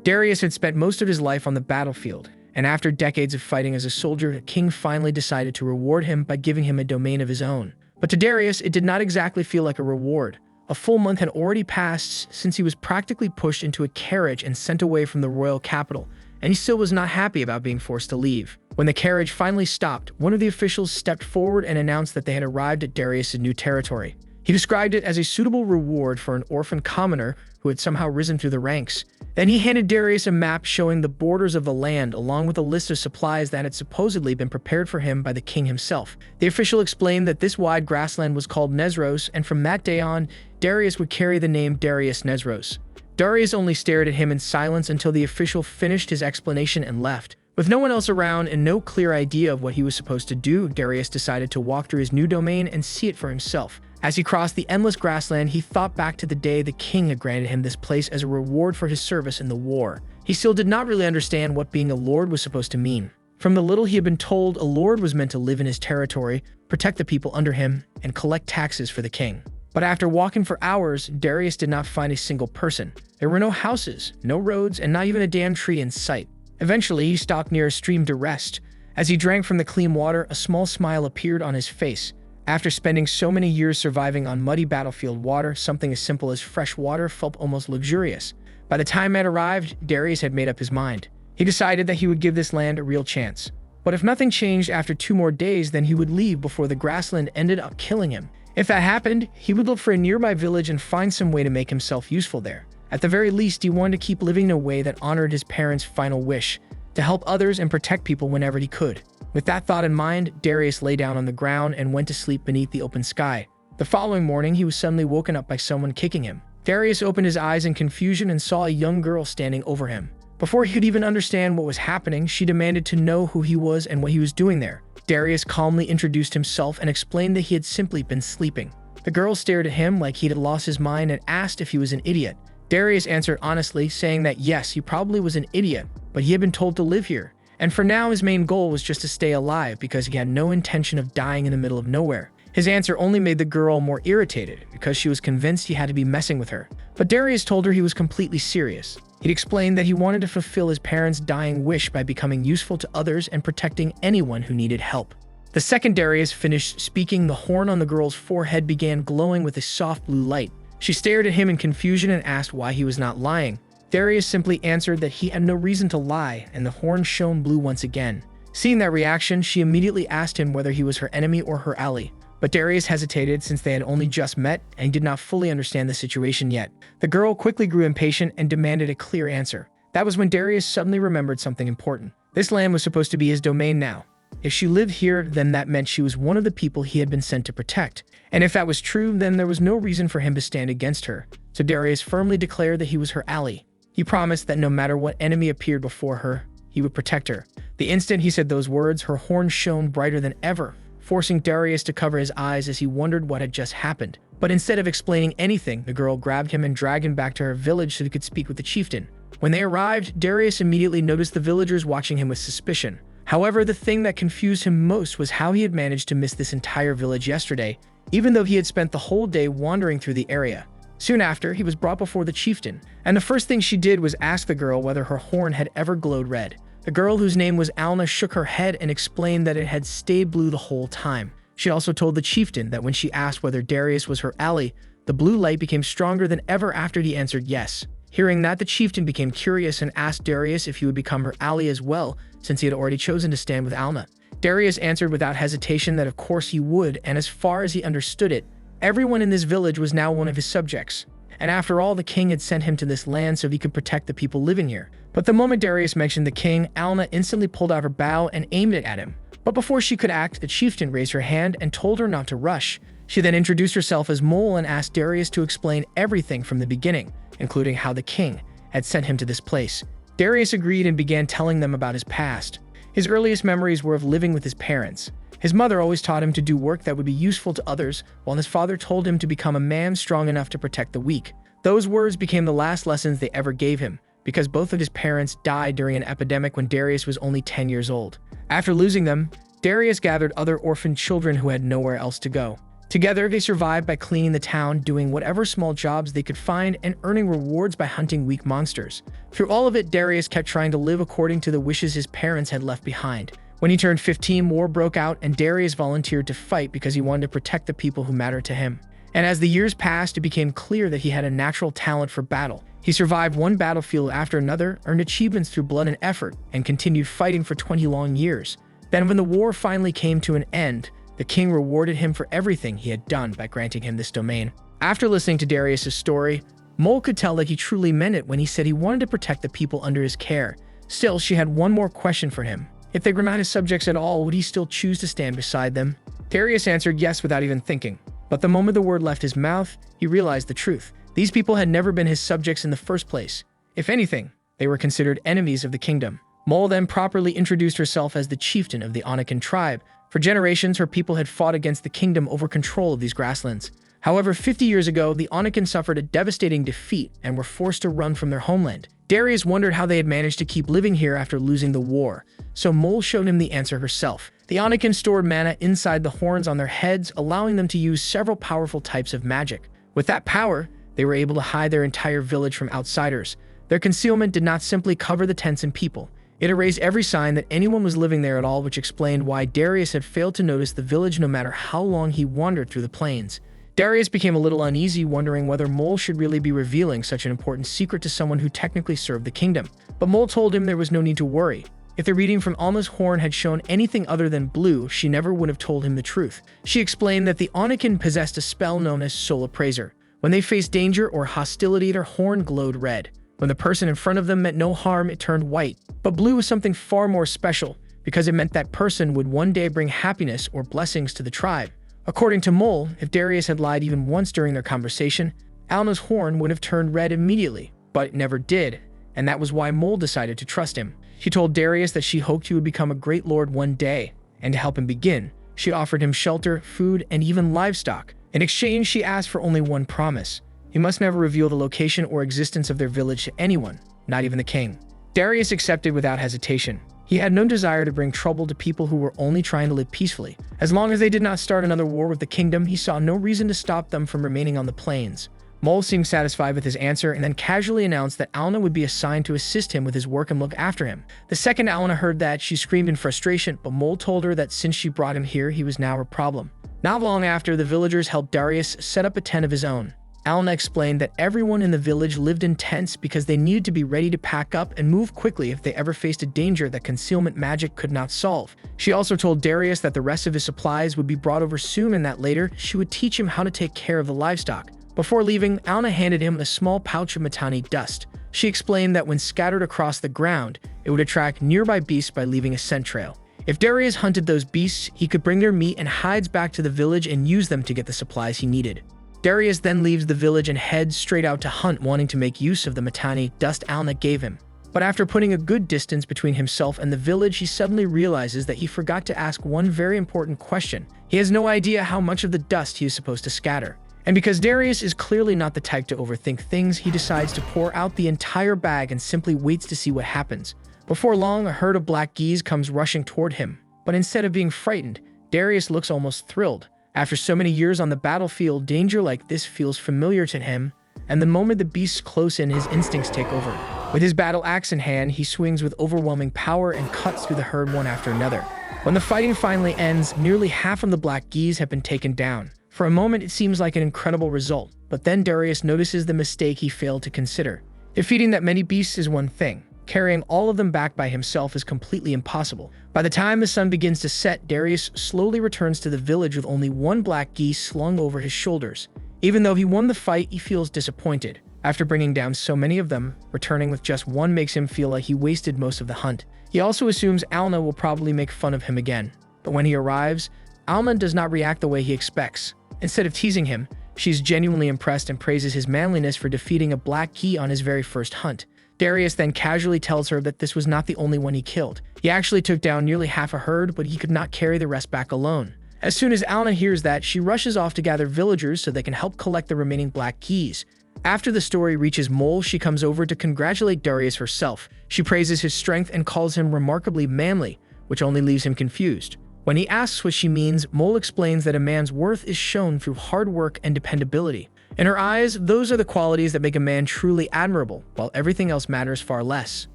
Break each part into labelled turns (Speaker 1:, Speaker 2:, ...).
Speaker 1: Darius had spent most of his life on the battlefield, and after decades of fighting as a soldier, the king finally decided to reward him by giving him a domain of his own. But to Darius, it did not exactly feel like a reward. A full month had already passed since he was practically pushed into a carriage and sent away from the royal capital, and he still was not happy about being forced to leave. When the carriage finally stopped, one of the officials stepped forward and announced that they had arrived at Darius' new territory. He described it as a suitable reward for an orphan commoner who had somehow risen through the ranks. Then he handed Darius a map showing the borders of the land, along with a list of supplies that had supposedly been prepared for him by the king himself. The official explained that this wide grassland was called Nezros, and from that day on, Darius would carry the name Darius Nezros. Darius only stared at him in silence until the official finished his explanation and left. With no one else around and no clear idea of what he was supposed to do, Darius decided to walk through his new domain and see it for himself. As he crossed the endless grassland, he thought back to the day the king had granted him this place as a reward for his service in the war. He still did not really understand what being a lord was supposed to mean. From the little he had been told, a lord was meant to live in his territory, protect the people under him, and collect taxes for the king. But after walking for hours, Darius did not find a single person. There were no houses, no roads, and not even a damn tree in sight. Eventually, he stopped near a stream to rest. As he drank from the clean water, a small smile appeared on his face. After spending so many years surviving on muddy battlefield water, something as simple as fresh water felt almost luxurious. By the time it had arrived, Darius had made up his mind. He decided that he would give this land a real chance. But if nothing changed after 2 more days, then he would leave before the grassland ended up killing him. If that happened, he would look for a nearby village and find some way to make himself useful there. At the very least, he wanted to keep living in a way that honored his parents' final wish, to help others and protect people whenever he could. With that thought in mind, Darius lay down on the ground and went to sleep beneath the open sky. The following morning, he was suddenly woken up by someone kicking him. Darius opened his eyes in confusion and saw a young girl standing over him. Before he could even understand what was happening, she demanded to know who he was and what he was doing there. Darius calmly introduced himself and explained that he had simply been sleeping. The girl stared at him like he had lost his mind and asked if he was an idiot. Darius answered honestly, saying that yes, he probably was an idiot, but he had been told to live here. And for now, his main goal was just to stay alive because he had no intention of dying in the middle of nowhere. His answer only made the girl more irritated because she was convinced he had to be messing with her. But Darius told her he was completely serious. He'd explained that he wanted to fulfill his parents' dying wish by becoming useful to others and protecting anyone who needed help. The second Darius finished speaking, the horn on the girl's forehead began glowing with a soft blue light. She stared at him in confusion and asked why he was not lying. Darius simply answered that he had no reason to lie, and the horn shone blue once again. Seeing that reaction, she immediately asked him whether he was her enemy or her ally. But Darius hesitated since they had only just met and did not fully understand the situation yet. The girl quickly grew impatient and demanded a clear answer. That was when Darius suddenly remembered something important. This land was supposed to be his domain now. If she lived here, then that meant she was one of the people he had been sent to protect. And if that was true, then there was no reason for him to stand against her. So Darius firmly declared that he was her ally. He promised that no matter what enemy appeared before her, he would protect her. The instant he said those words, her horn shone brighter than ever, forcing Darius to cover his eyes as he wondered what had just happened. But instead of explaining anything, the girl grabbed him and dragged him back to her village so he could speak with the chieftain. When they arrived, Darius immediately noticed the villagers watching him with suspicion. However, the thing that confused him most was how he had managed to miss this entire village yesterday, even though he had spent the whole day wandering through the area. Soon after, he was brought before the chieftain, and the first thing she did was ask the girl whether her horn had ever glowed red. The girl, whose name was Alna, shook her head and explained that it had stayed blue the whole time. She also told the chieftain that when she asked whether Darius was her ally, the blue light became stronger than ever after he answered yes. Hearing that, the chieftain became curious and asked Darius if he would become her ally as well, since he had already chosen to stand with Alna. Darius answered without hesitation that of course he would, and as far as he understood it, everyone in this village was now one of his subjects. And after all, the king had sent him to this land so he could protect the people living here. But the moment Darius mentioned the king, Alna instantly pulled out her bow and aimed it at him. But before she could act, the chieftain raised her hand and told her not to rush. She then introduced herself as Mole and asked Darius to explain everything from the beginning, including how the king had sent him to this place. Darius agreed and began telling them about his past. His earliest memories were of living with his parents. His mother always taught him to do work that would be useful to others, while his father told him to become a man strong enough to protect the weak. Those words became the last lessons they ever gave him, because both of his parents died during an epidemic when Darius was only 10 years old. After losing them, Darius gathered other orphaned children who had nowhere else to go. Together, they survived by cleaning the town, doing whatever small jobs they could find, and earning rewards by hunting weak monsters. Through all of it, Darius kept trying to live according to the wishes his parents had left behind. When he turned 15, war broke out, and Darius volunteered to fight because he wanted to protect the people who mattered to him. And as the years passed, it became clear that he had a natural talent for battle. He survived one battlefield after another, earned achievements through blood and effort, and continued fighting for 20 long years. Then when the war finally came to an end, the king rewarded him for everything he had done by granting him this domain. After listening to Darius' story, Mole could tell that he truly meant it when he said he wanted to protect the people under his care. Still, she had one more question for him. If they were not his subjects at all, would he still choose to stand beside them? Darius answered yes without even thinking. But the moment the word left his mouth, he realized the truth. These people had never been his subjects in the first place. If anything, they were considered enemies of the kingdom. Mole then properly introduced herself as the chieftain of the Anukin tribe. For generations, her people had fought against the kingdom over control of these grasslands. However, 50 years ago, the Anukin suffered a devastating defeat and were forced to run from their homeland. Darius wondered how they had managed to keep living here after losing the war, so Mole showed him the answer herself. The Anukin stored mana inside the horns on their heads, allowing them to use several powerful types of magic. With that power, they were able to hide their entire village from outsiders. Their concealment did not simply cover the tents and people. It erased every sign that anyone was living there at all, which explained why Darius had failed to notice the village no matter how long he wandered through the plains. Darius became a little uneasy, wondering whether Mole should really be revealing such an important secret to someone who technically served the kingdom. But Mole told him there was no need to worry. If the reading from Alma's horn had shown anything other than blue, she never would have told him the truth. She explained that the Anukin possessed a spell known as Soul Appraiser. When they faced danger or hostility, their horn glowed red. When the person in front of them meant no harm, it turned white. But blue was something far more special, because it meant that person would one day bring happiness or blessings to the tribe. According to Mole, if Darius had lied even once during their conversation, Alma's horn would have turned red immediately, but it never did, and that was why Mole decided to trust him. She told Darius that she hoped he would become a great lord one day, and to help him begin, she offered him shelter, food, and even livestock. In exchange, she asked for only one promise. He must never reveal the location or existence of their village to anyone, not even the king. Darius accepted without hesitation. He had no desire to bring trouble to people who were only trying to live peacefully. As long as they did not start another war with the kingdom, he saw no reason to stop them from remaining on the plains. Mole seemed satisfied with his answer and then casually announced that Alna would be assigned to assist him with his work and look after him. The second Alna heard that, she screamed in frustration, but Mole told her that since she brought him here, he was now her problem. Not long after, the villagers helped Darius set up a tent of his own. Alna explained that everyone in the village lived in tents because they needed to be ready to pack up and move quickly if they ever faced a danger that concealment magic could not solve. She also told Darius that the rest of his supplies would be brought over soon and that later she would teach him how to take care of the livestock. Before leaving, Alna handed him a small pouch of Matani dust. She explained that when scattered across the ground, it would attract nearby beasts by leaving a scent trail. If Darius hunted those beasts, he could bring their meat and hides back to the village and use them to get the supplies he needed. Darius then leaves the village and heads straight out to hunt, wanting to make use of the Matani dust Alna gave him. But after putting a good distance between himself and the village, he suddenly realizes that he forgot to ask one very important question. He has no idea how much of the dust he is supposed to scatter. And because Darius is clearly not the type to overthink things, he decides to pour out the entire bag and simply waits to see what happens. Before long, a herd of black geese comes rushing toward him. But instead of being frightened, Darius looks almost thrilled. After so many years on the battlefield, danger like this feels familiar to him, and the moment the beasts close in, his instincts take over. With his battle axe in hand, he swings with overwhelming power and cuts through the herd one after another. When the fighting finally ends, nearly half of the black geese have been taken down. For a moment, it seems like an incredible result, but then Darius notices the mistake he failed to consider. Defeating that many beasts is one thing. Carrying all of them back by himself is completely impossible. By the time the sun begins to set, Darius slowly returns to the village with only one black geese slung over his shoulders. Even though he won the fight, he feels disappointed. After bringing down so many of them, returning with just one makes him feel like he wasted most of the hunt. He also assumes Alna will probably make fun of him again. But when he arrives, Alna does not react the way he expects. Instead of teasing him, she's genuinely impressed and praises his manliness for defeating a black key on his very first hunt. Darius then casually tells her that this was not the only one he killed. He actually took down nearly half a herd, but he could not carry the rest back alone. As soon as Alna hears that, she rushes off to gather villagers so they can help collect the remaining black keys. After the story reaches Mole, she comes over to congratulate Darius herself. She praises his strength and calls him remarkably manly, which only leaves him confused. When he asks what she means, Mole explains that a man's worth is shown through hard work and dependability. In her eyes, those are the qualities that make a man truly admirable, while everything else matters far less.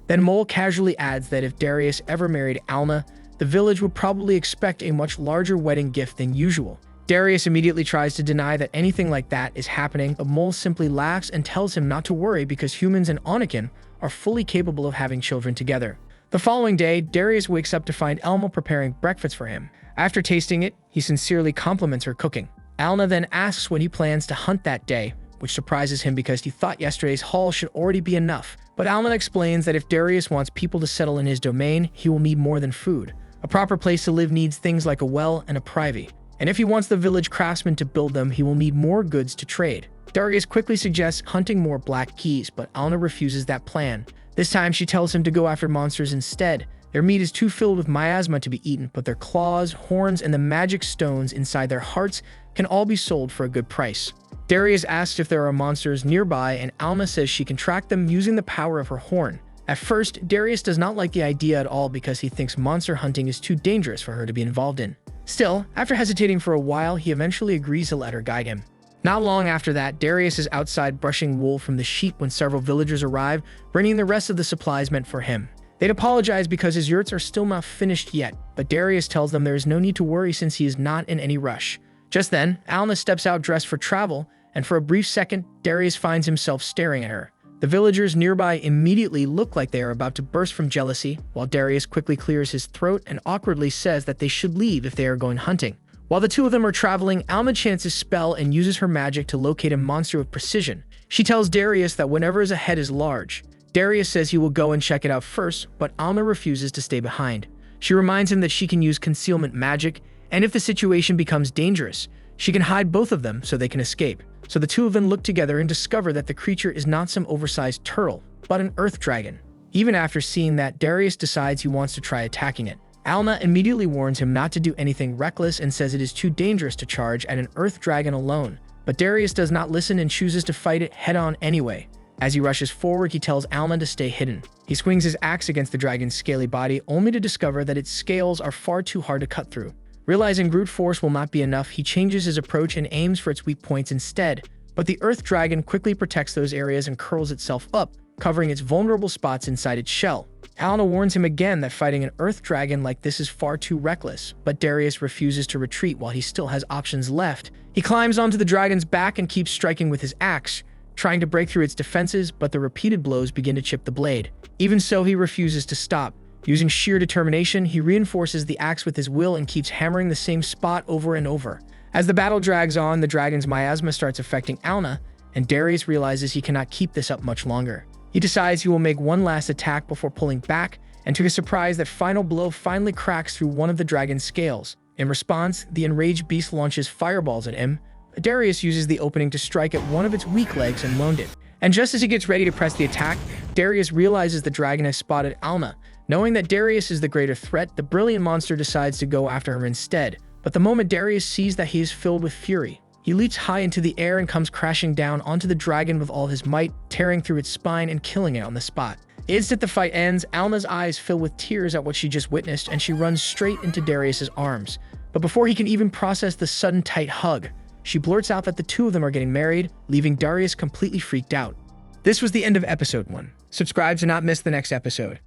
Speaker 1: Then Mole casually adds that if Darius ever married Alna, the village would probably expect a much larger wedding gift than usual. Darius immediately tries to deny that anything like that is happening, but Mole simply laughs and tells him not to worry because humans and Anukin are fully capable of having children together. The following day, Darius wakes up to find Elma preparing breakfast for him. After tasting it, he sincerely compliments her cooking. Alna then asks when he plans to hunt that day, which surprises him because he thought yesterday's haul should already be enough. But Alna explains that if Darius wants people to settle in his domain, he will need more than food. A proper place to live needs things like a well and a privy. And if he wants the village craftsmen to build them, he will need more goods to trade. Darius quickly suggests hunting more black keys, but Alna refuses that plan. This time, she tells him to go after monsters instead. Their meat is too filled with miasma to be eaten, but their claws, horns, and the magic stones inside their hearts can all be sold for a good price. Darius asks if there are monsters nearby, and Alma says she can track them using the power of her horn. At first, Darius does not like the idea at all because he thinks monster hunting is too dangerous for her to be involved in. Still, after hesitating for a while, he eventually agrees to let her guide him. Not long after that, Darius is outside brushing wool from the sheep when several villagers arrive, bringing the rest of the supplies meant for him. They'd apologize because his yurts are still not finished yet, but Darius tells them there is no need to worry since he is not in any rush. Just then, Alna steps out dressed for travel, and for a brief second, Darius finds himself staring at her. The villagers nearby immediately look like they are about to burst from jealousy, while Darius quickly clears his throat and awkwardly says that they should leave if they are going hunting. While the two of them are traveling, Alma chants his spell and uses her magic to locate a monster with precision. She tells Darius that whenever his head is large. Darius says he will go and check it out first, but Alma refuses to stay behind. She reminds him that she can use concealment magic, and if the situation becomes dangerous, she can hide both of them so they can escape. So the two of them look together and discover that the creature is not some oversized turtle, but an earth dragon. Even after seeing that, Darius decides he wants to try attacking it. Alma immediately warns him not to do anything reckless and says it is too dangerous to charge at an earth dragon alone. But Darius does not listen and chooses to fight it head-on anyway. As he rushes forward, he tells Alma to stay hidden. He swings his axe against the dragon's scaly body, only to discover that its scales are far too hard to cut through. Realizing brute force will not be enough, he changes his approach and aims for its weak points instead. But the earth dragon quickly protects those areas and curls itself up, covering its vulnerable spots inside its shell. Alna warns him again that fighting an earth dragon like this is far too reckless, but Darius refuses to retreat while he still has options left. He climbs onto the dragon's back and keeps striking with his axe, trying to break through its defenses, but the repeated blows begin to chip the blade. Even so, he refuses to stop. Using sheer determination, he reinforces the axe with his will and keeps hammering the same spot over and over. As the battle drags on, the dragon's miasma starts affecting Alna, and Darius realizes he cannot keep this up much longer. He decides he will make one last attack before pulling back, and to his surprise, that final blow finally cracks through one of the dragon's scales. In response, the enraged beast launches fireballs at him. Darius uses the opening to strike at one of its weak legs and wound it. And just as he gets ready to press the attack, Darius realizes the dragon has spotted Alna. Knowing that Darius is the greater threat, the brilliant monster decides to go after her instead. But the moment Darius sees that he is filled with fury, he leaps high into the air and comes crashing down onto the dragon with all his might, tearing through its spine and killing it on the spot. The instant the fight ends, Alna's eyes fill with tears at what she just witnessed, and she runs straight into Darius's arms. But before he can even process the sudden tight hug, she blurts out that the two of them are getting married, leaving Darius completely freaked out. This was the end of episode 1. Subscribe to not miss the next episode.